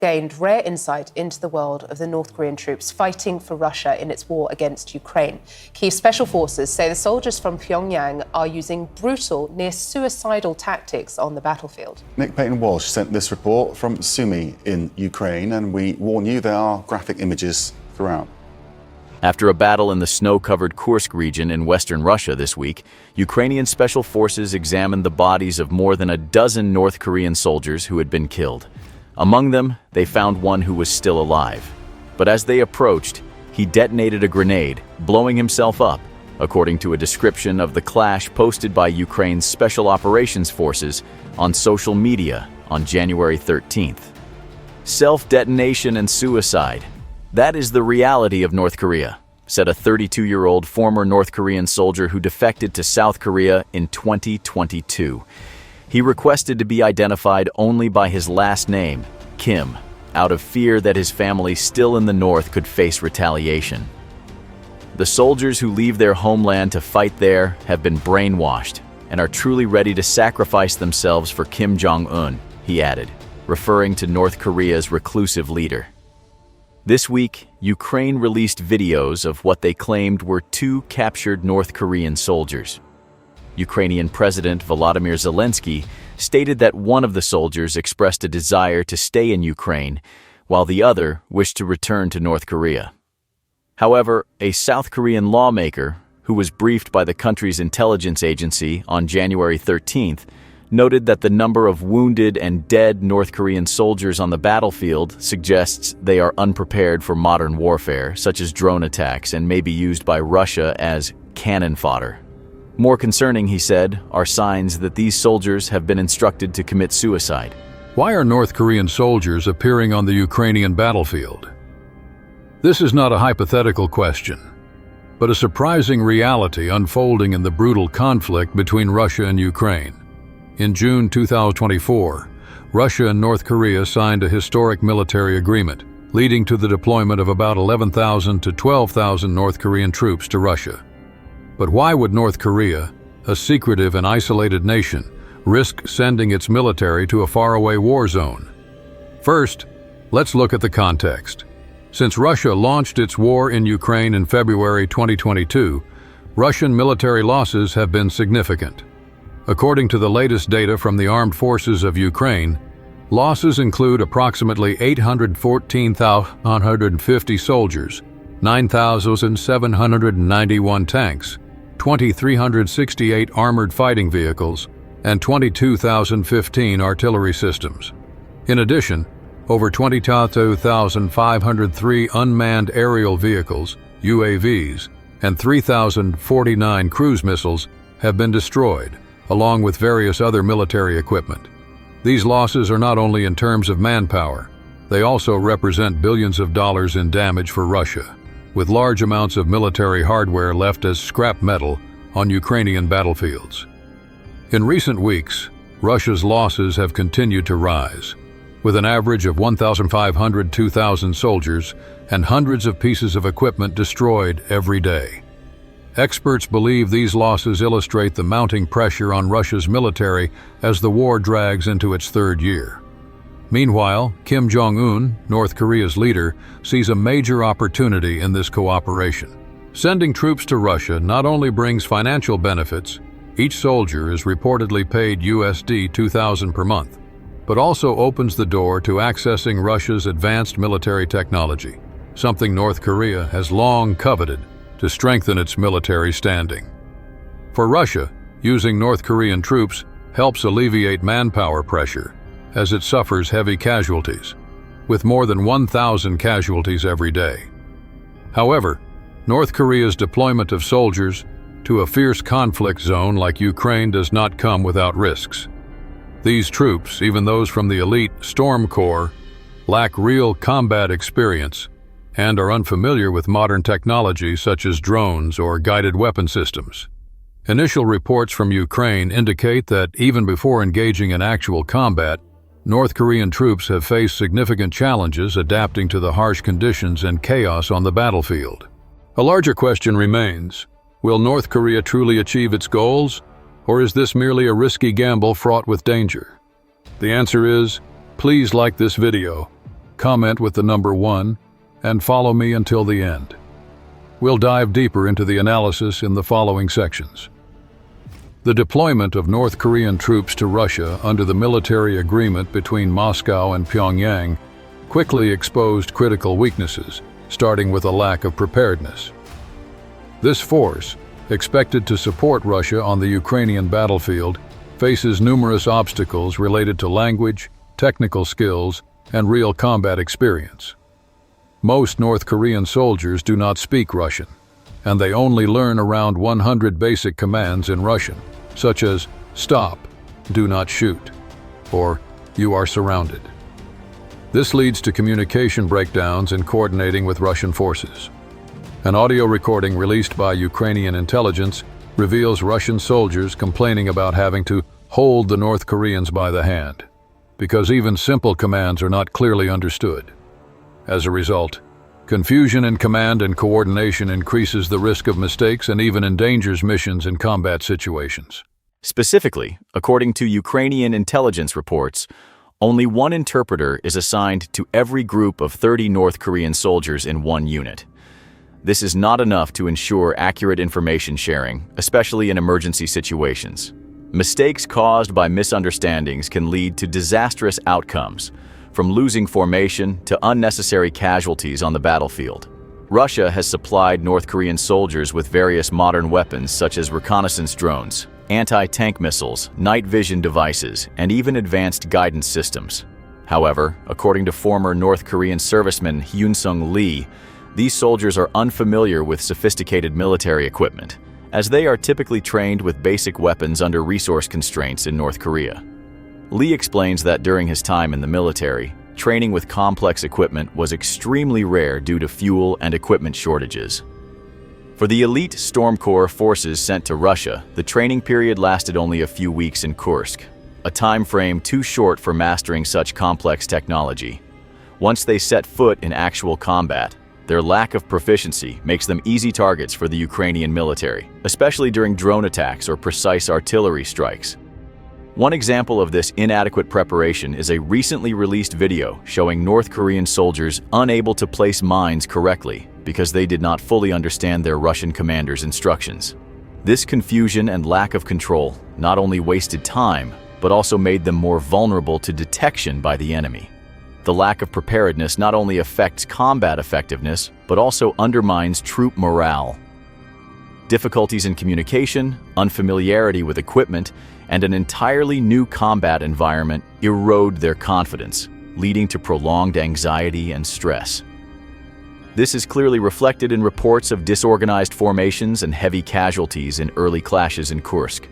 gained rare insight into the world of the North Korean troops fighting for Russia in its war against Ukraine. Kyiv special forces say the soldiers from Pyongyang are using brutal, near-suicidal tactics on the battlefield. Nick Payton-Walsh sent this report from Sumy in Ukraine, and we warn you there are graphic images throughout. After a battle in the snow-covered Kursk region in western Russia this week, Ukrainian special forces examined the bodies of more than a dozen North Korean soldiers who had been killed. Among them, they found one who was still alive. But as they approached, he detonated a grenade, blowing himself up, according to a description of the clash posted by Ukraine's Special Operations Forces on social media on January 13th. Self-detonation and suicide. That is the reality of North Korea, said a 32-year-old former North Korean soldier who defected to South Korea in 2022. He requested to be identified only by his last name, Kim, out of fear that his family still in the North could face retaliation. The soldiers who leave their homeland to fight there have been brainwashed and are truly ready to sacrifice themselves for Kim Jong-un, he added, referring to North Korea's reclusive leader. This week, Ukraine released videos of what they claimed were 2 captured North Korean soldiers. Ukrainian President Volodymyr Zelenskyy stated that one of the soldiers expressed a desire to stay in Ukraine, while the other wished to return to North Korea. However, a South Korean lawmaker, who was briefed by the country's intelligence agency on January 13th, noted that the number of wounded and dead North Korean soldiers on the battlefield suggests they are unprepared for modern warfare, such as drone attacks, and may be used by Russia as cannon fodder. More concerning, he said, are signs that these soldiers have been instructed to commit suicide. Why are North Korean soldiers appearing on the Ukrainian battlefield? This is not a hypothetical question, but a surprising reality unfolding in the brutal conflict between Russia and Ukraine. In June 2024, Russia and North Korea signed a historic military agreement, leading to the deployment of about 11,000 to 12,000 North Korean troops to Russia. But why would North Korea, a secretive and isolated nation, risk sending its military to a faraway war zone? First, let's look at the context. Since Russia launched its war in Ukraine in February 2022, Russian military losses have been significant. According to the latest data from the Armed Forces of Ukraine, losses include approximately 814,150 soldiers, 9,791 tanks, 2,368 armored fighting vehicles, and 22,015 artillery systems. In addition, over 22,503 unmanned aerial vehicles, UAVs, and 3,049 cruise missiles have been destroyed, along with various other military equipment. These losses are not only in terms of manpower, they also represent billions of dollars in damage for Russia, with large amounts of military hardware left as scrap metal on Ukrainian battlefields. In recent weeks, Russia's losses have continued to rise, with an average of 1,500 to 2,000 soldiers and hundreds of pieces of equipment destroyed every day. Experts believe these losses illustrate the mounting pressure on Russia's military as the war drags into its 3rd year. Meanwhile, Kim Jong-un, North Korea's leader, sees a major opportunity in this cooperation. Sending troops to Russia not only brings financial benefits, each soldier is reportedly paid USD 2,000 per month, but also opens the door to accessing Russia's advanced military technology, something North Korea has long coveted to strengthen its military standing. For Russia, using North Korean troops helps alleviate manpower pressure, as it suffers heavy casualties, with more than 1,000 casualties every day. However, North Korea's deployment of soldiers to a fierce conflict zone like Ukraine does not come without risks. These troops, even those from the elite Storm Corps, lack real combat experience and are unfamiliar with modern technology such as drones or guided weapon systems. Initial reports from Ukraine indicate that even before engaging in actual combat, North Korean troops have faced significant challenges adapting to the harsh conditions and chaos on the battlefield. A larger question remains: will North Korea truly achieve its goals, or is this merely a risky gamble fraught with danger? The answer is, please like this video, comment with the number 1, and follow me until the end. We'll dive deeper into the analysis in the following sections. The deployment of North Korean troops to Russia under the military agreement between Moscow and Pyongyang quickly exposed critical weaknesses, starting with a lack of preparedness. This force, expected to support Russia on the Ukrainian battlefield, faces numerous obstacles related to language, technical skills, and real combat experience. Most North Korean soldiers do not speak Russian, and they only learn around 100 basic commands in Russian, such as "stop," "do not shoot," or "you are surrounded." This leads to communication breakdowns in coordinating with Russian forces. An audio recording released by Ukrainian intelligence reveals Russian soldiers complaining about having to hold the North Koreans by the hand, because even simple commands are not clearly understood. As a result, confusion in command and coordination increases the risk of mistakes and even endangers missions in combat situations. Specifically, according to Ukrainian intelligence reports, only one interpreter is assigned to every group of 30 North Korean soldiers in one unit. This is not enough to ensure accurate information sharing, especially in emergency situations. Mistakes caused by misunderstandings can lead to disastrous outcomes, from losing formation to unnecessary casualties on the battlefield. Russia has supplied North Korean soldiers with various modern weapons such as reconnaissance drones, anti-tank missiles, night vision devices, and even advanced guidance systems. However, according to former North Korean serviceman Hyun Lee, these soldiers are unfamiliar with sophisticated military equipment, as they are typically trained with basic weapons under resource constraints in North Korea. Lee explains that during his time in the military, training with complex equipment was extremely rare due to fuel and equipment shortages. For the elite Storm Corps forces sent to Russia, the training period lasted only a few weeks in Kursk, a time frame too short for mastering such complex technology. Once they set foot in actual combat, their lack of proficiency makes them easy targets for the Ukrainian military, especially during drone attacks or precise artillery strikes. One example of this inadequate preparation is a recently released video showing North Korean soldiers unable to place mines correctly because they did not fully understand their Russian commander's instructions. This confusion and lack of control not only wasted time, but also made them more vulnerable to detection by the enemy. The lack of preparedness not only affects combat effectiveness, but also undermines troop morale. Difficulties in communication, unfamiliarity with equipment, and an entirely new combat environment erode their confidence, leading to prolonged anxiety and stress. This is clearly reflected in reports of disorganized formations and heavy casualties in early clashes in Kursk.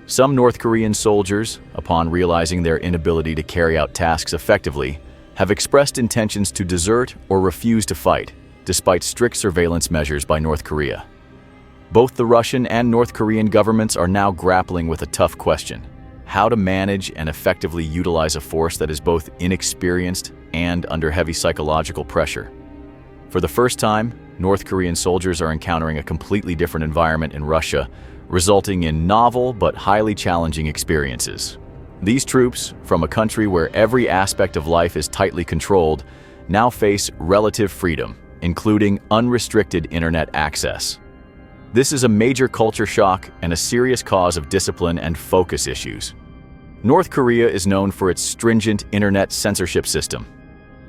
Some North Korean soldiers, upon realizing their inability to carry out tasks effectively, have expressed intentions to desert or refuse to fight, despite strict surveillance measures by North Korea. Both the Russian and North Korean governments are now grappling with a tough question: how to manage and effectively utilize a force that is both inexperienced and under heavy psychological pressure. For the first time, North Korean soldiers are encountering a completely different environment in Russia, resulting in novel but highly challenging experiences. These troops, from a country where every aspect of life is tightly controlled, now face relative freedom, including unrestricted internet access. This is a major culture shock and a serious cause of discipline and focus issues. North Korea is known for its stringent internet censorship system.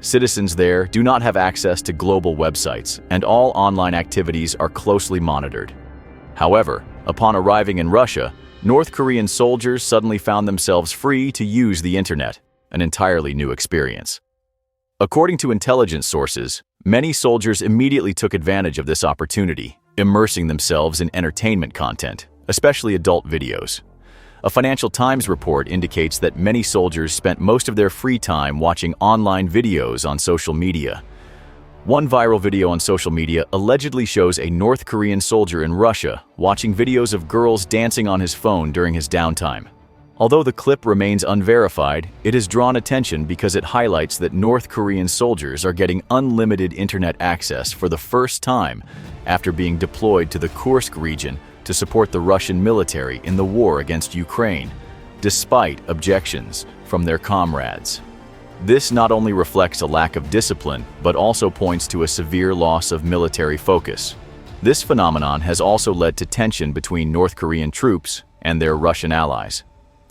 Citizens there do not have access to global websites, and all online activities are closely monitored. However, upon arriving in Russia, North Korean soldiers suddenly found themselves free to use the internet, an entirely new experience. According to intelligence sources, many soldiers immediately took advantage of this opportunity, immersing themselves in entertainment content, especially adult videos. A Financial Times report indicates that many soldiers spent most of their free time watching online videos on social media. One viral video on social media allegedly shows a North Korean soldier in Russia watching videos of girls dancing on his phone during his downtime. Although the clip remains unverified, it has drawn attention because it highlights that North Korean soldiers are getting unlimited internet access for the first time after being deployed to the Kursk region to support the Russian military in the war against Ukraine, despite objections from their comrades. This not only reflects a lack of discipline, but also points to a severe loss of military focus. This phenomenon has also led to tension between North Korean troops and their Russian allies.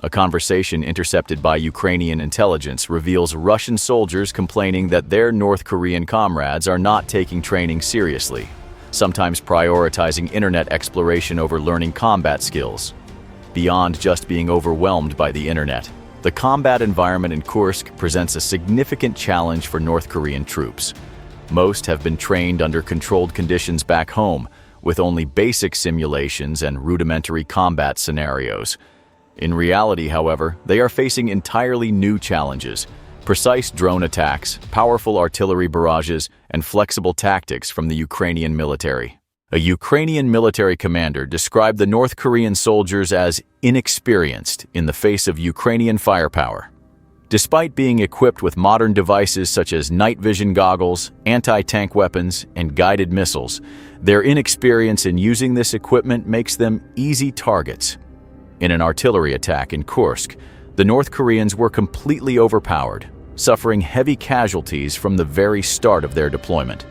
A conversation intercepted by Ukrainian intelligence reveals Russian soldiers complaining that their North Korean comrades are not taking training seriously, sometimes prioritizing internet exploration over learning combat skills. Beyond just being overwhelmed by the internet, the combat environment in Kursk presents a significant challenge for North Korean troops. Most have been trained under controlled conditions back home, with only basic simulations and rudimentary combat scenarios. In reality, however, they are facing entirely new challenges: precise drone attacks, powerful artillery barrages, and flexible tactics from the Ukrainian military. A Ukrainian military commander described the North Korean soldiers as inexperienced in the face of Ukrainian firepower. Despite being equipped with modern devices such as night vision goggles, anti-tank weapons, and guided missiles, their inexperience in using this equipment makes them easy targets. In an artillery attack in Kursk, the North Koreans were completely overpowered, suffering heavy casualties from the very start of their deployment.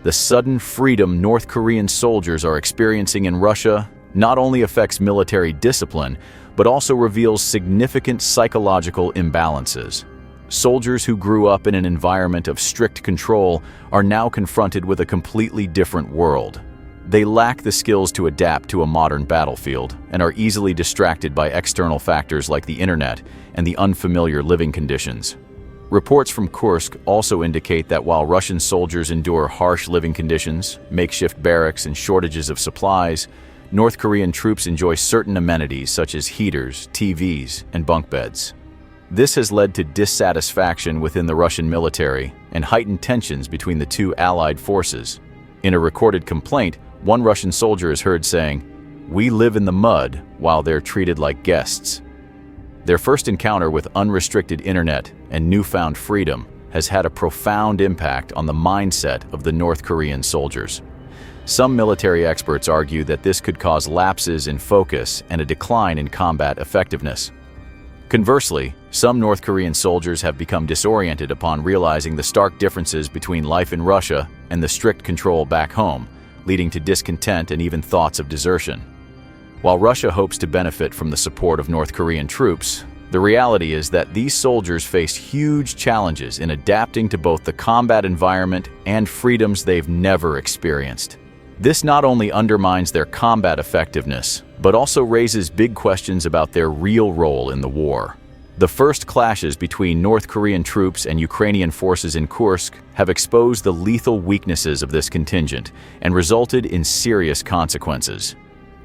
The sudden freedom North Korean soldiers are experiencing in Russia not only affects military discipline, but also reveals significant psychological imbalances. Soldiers who grew up in an environment of strict control are now confronted with a completely different world. They lack the skills to adapt to a modern battlefield and are easily distracted by external factors like the internet and the unfamiliar living conditions. Reports from Kursk also indicate that while Russian soldiers endure harsh living conditions, makeshift barracks, and shortages of supplies, North Korean troops enjoy certain amenities such as heaters, TVs, and bunk beds. This has led to dissatisfaction within the Russian military and heightened tensions between the two allied forces. In a recorded complaint, one Russian soldier is heard saying, "We live in the mud while they're treated like guests." Their first encounter with unrestricted internet and newfound freedom has had a profound impact on the mindset of the North Korean soldiers. Some military experts argue that this could cause lapses in focus and a decline in combat effectiveness. Conversely, some North Korean soldiers have become disoriented upon realizing the stark differences between life in Russia and the strict control back home, leading to discontent and even thoughts of desertion. While Russia hopes to benefit from the support of North Korean troops, the reality is that these soldiers face huge challenges in adapting to both the combat environment and freedoms they've never experienced. This not only undermines their combat effectiveness, but also raises big questions about their real role in the war. The first clashes between North Korean troops and Ukrainian forces in Kursk have exposed the lethal weaknesses of this contingent and resulted in serious consequences.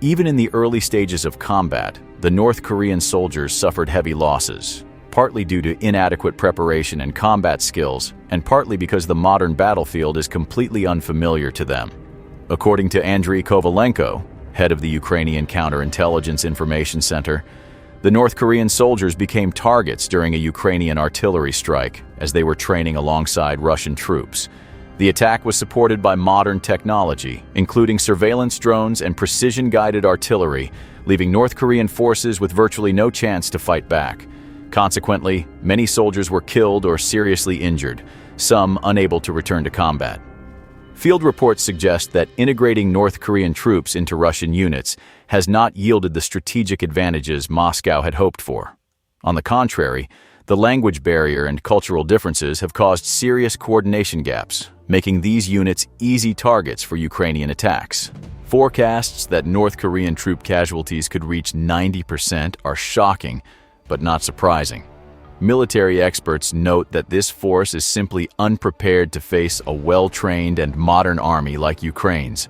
Even in the early stages of combat, the North Korean soldiers suffered heavy losses, partly due to inadequate preparation and combat skills, and partly because the modern battlefield is completely unfamiliar to them. According to Andriy Kovalenko, head of the Ukrainian Counterintelligence Information Center, the North Korean soldiers became targets during a Ukrainian artillery strike as they were training alongside Russian troops. The attack was supported by modern technology, including surveillance drones and precision-guided artillery, leaving North Korean forces with virtually no chance to fight back. Consequently, many soldiers were killed or seriously injured, some unable to return to combat. Field reports suggest that integrating North Korean troops into Russian units has not yielded the strategic advantages Moscow had hoped for. On the contrary, the language barrier and cultural differences have caused serious coordination gaps, making these units easy targets for Ukrainian attacks. Forecasts that North Korean troop casualties could reach 90% are shocking, but not surprising. Military experts note that this force is simply unprepared to face a well-trained and modern army like Ukraine's.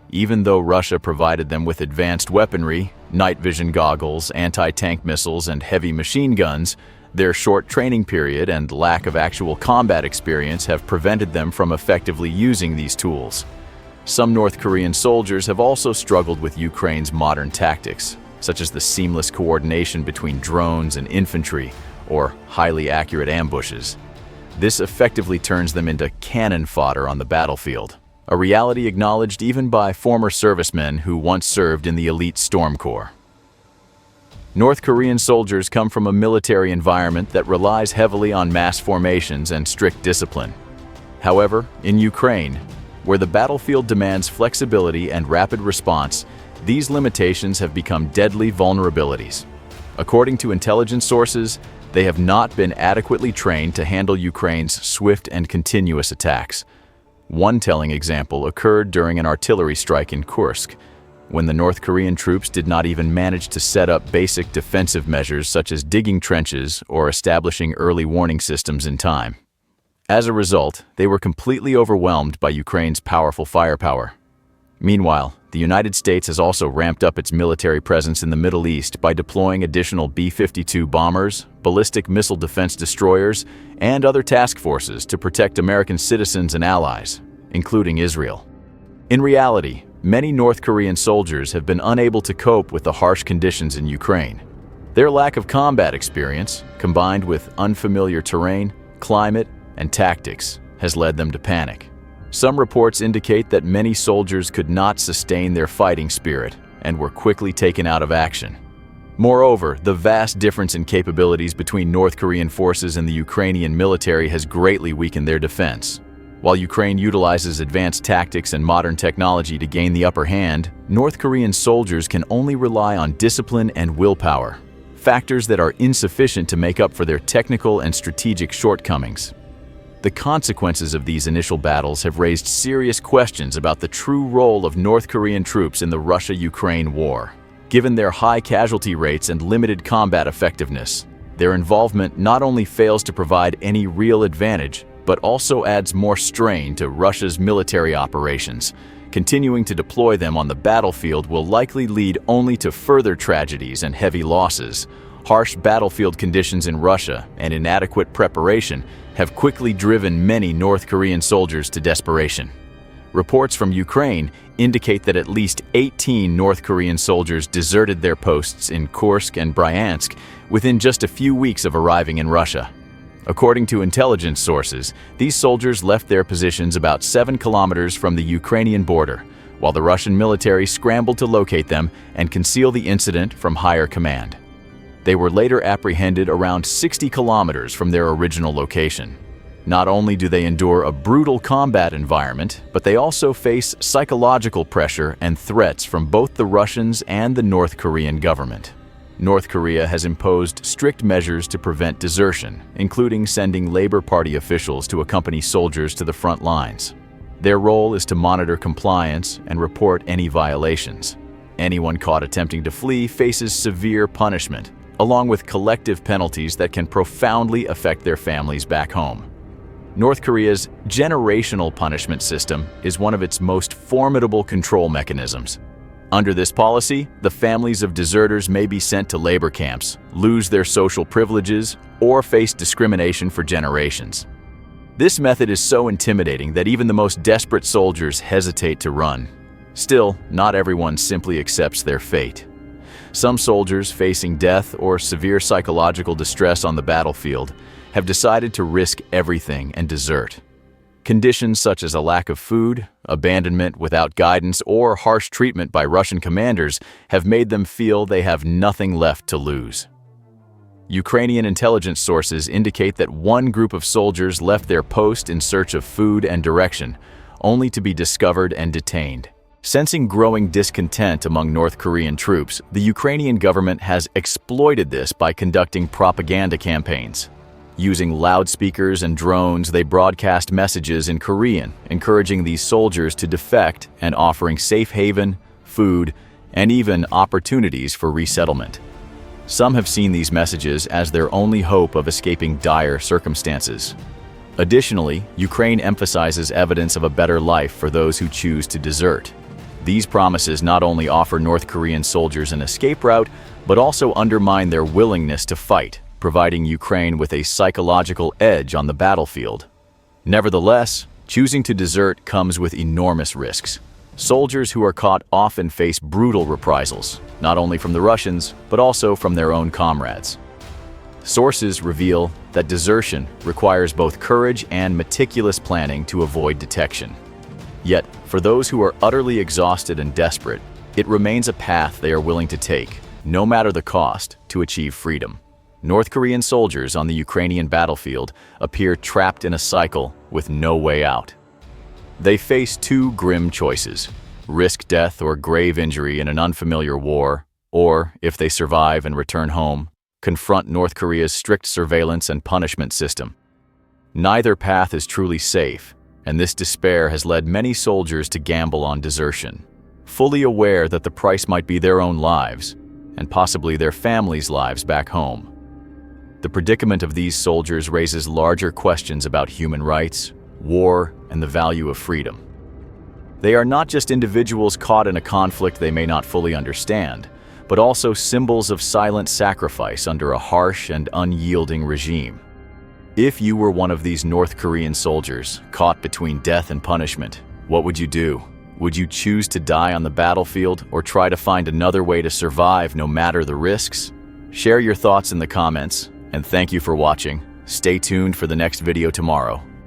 Even though Russia provided them with advanced weaponry, night vision goggles, anti-tank missiles, and heavy machine guns, their short training period and lack of actual combat experience have prevented them from effectively using these tools. Some North Korean soldiers have also struggled with Ukraine's modern tactics, such as the seamless coordination between drones and infantry, or highly accurate ambushes. This effectively turns them into cannon fodder on the battlefield, a reality acknowledged even by former servicemen who once served in the elite Storm Corps. North Korean soldiers come from a military environment that relies heavily on mass formations and strict discipline. However, in Ukraine, where the battlefield demands flexibility and rapid response, these limitations have become deadly vulnerabilities. According to intelligence sources, they have not been adequately trained to handle Ukraine's swift and continuous attacks. One telling example occurred during an artillery strike in Kursk, when the North Korean troops did not even manage to set up basic defensive measures such as digging trenches or establishing early warning systems in time. As a result, they were completely overwhelmed by Ukraine's powerful firepower. Meanwhile, the United States has also ramped up its military presence in the Middle East by deploying additional B-52 bombers, ballistic missile defense destroyers, and other task forces to protect American citizens and allies, including Israel. In reality, many North Korean soldiers have been unable to cope with the harsh conditions in Ukraine. Their lack of combat experience, combined with unfamiliar terrain, climate, and tactics, has led them to panic. Some reports indicate that many soldiers could not sustain their fighting spirit and were quickly taken out of action. Moreover, the vast difference in capabilities between North Korean forces and the Ukrainian military has greatly weakened their defense. While Ukraine utilizes advanced tactics and modern technology to gain the upper hand, North Korean soldiers can only rely on discipline and willpower, factors that are insufficient to make up for their technical and strategic shortcomings. The consequences of these initial battles have raised serious questions about the true role of North Korean troops in the Russia-Ukraine war. Given their high casualty rates and limited combat effectiveness, their involvement not only fails to provide any real advantage, but also adds more strain to Russia's military operations. Continuing to deploy them on the battlefield will likely lead only to further tragedies and heavy losses. Harsh battlefield conditions in Russia and inadequate preparation have quickly driven many North Korean soldiers to desperation. Reports from Ukraine indicate that at least 18 North Korean soldiers deserted their posts in Kursk and Bryansk within just a few weeks of arriving in Russia. According to intelligence sources, these soldiers left their positions about 7 kilometers from the Ukrainian border, while the Russian military scrambled to locate them and conceal the incident from higher command. They were later apprehended around 60 kilometers from their original location. Not only do they endure a brutal combat environment, but they also face psychological pressure and threats from both the Russians and the North Korean government. North Korea has imposed strict measures to prevent desertion, including sending Labor Party officials to accompany soldiers to the front lines. Their role is to monitor compliance and report any violations. Anyone caught attempting to flee faces severe punishment, along with collective penalties that can profoundly affect their families back home. North Korea's generational punishment system is one of its most formidable control mechanisms. Under this policy, the families of deserters may be sent to labor camps, lose their social privileges, or face discrimination for generations. This method is so intimidating that even the most desperate soldiers hesitate to run. Still, not everyone simply accepts their fate. Some soldiers facing death or severe psychological distress on the battlefield have decided to risk everything and desert. Conditions such as a lack of food, abandonment without guidance, or harsh treatment by Russian commanders have made them feel they have nothing left to lose. Ukrainian intelligence sources indicate that one group of soldiers left their post in search of food and direction, only to be discovered and detained. Sensing growing discontent among North Korean troops, the Ukrainian government has exploited this by conducting propaganda campaigns. Using loudspeakers and drones, they broadcast messages in Korean, encouraging these soldiers to defect and offering safe haven, food, and even opportunities for resettlement. Some have seen these messages as their only hope of escaping dire circumstances. Additionally, Ukraine emphasizes evidence of a better life for those who choose to desert. These promises not only offer North Korean soldiers an escape route, but also undermine their willingness to fight, providing Ukraine with a psychological edge on the battlefield. Nevertheless, choosing to desert comes with enormous risks. Soldiers who are caught often face brutal reprisals, not only from the Russians, but also from their own comrades. Sources reveal that desertion requires both courage and meticulous planning to avoid detection. Yet, for those who are utterly exhausted and desperate, it remains a path they are willing to take, no matter the cost, to achieve freedom. North Korean soldiers on the Ukrainian battlefield appear trapped in a cycle with no way out. They face two grim choices: risk death or grave injury in an unfamiliar war, or, if they survive and return home, confront North Korea's strict surveillance and punishment system. Neither path is truly safe, and this despair has led many soldiers to gamble on desertion, fully aware that the price might be their own lives, and possibly their families' lives back home. The predicament of these soldiers raises larger questions about human rights, war, and the value of freedom. They are not just individuals caught in a conflict they may not fully understand, but also symbols of silent sacrifice under a harsh and unyielding regime. If you were one of these North Korean soldiers caught between death and punishment, what would you do? Would you choose to die on the battlefield or try to find another way to survive no matter the risks? Share your thoughts in the comments, and thank you for watching. Stay tuned for the next video tomorrow.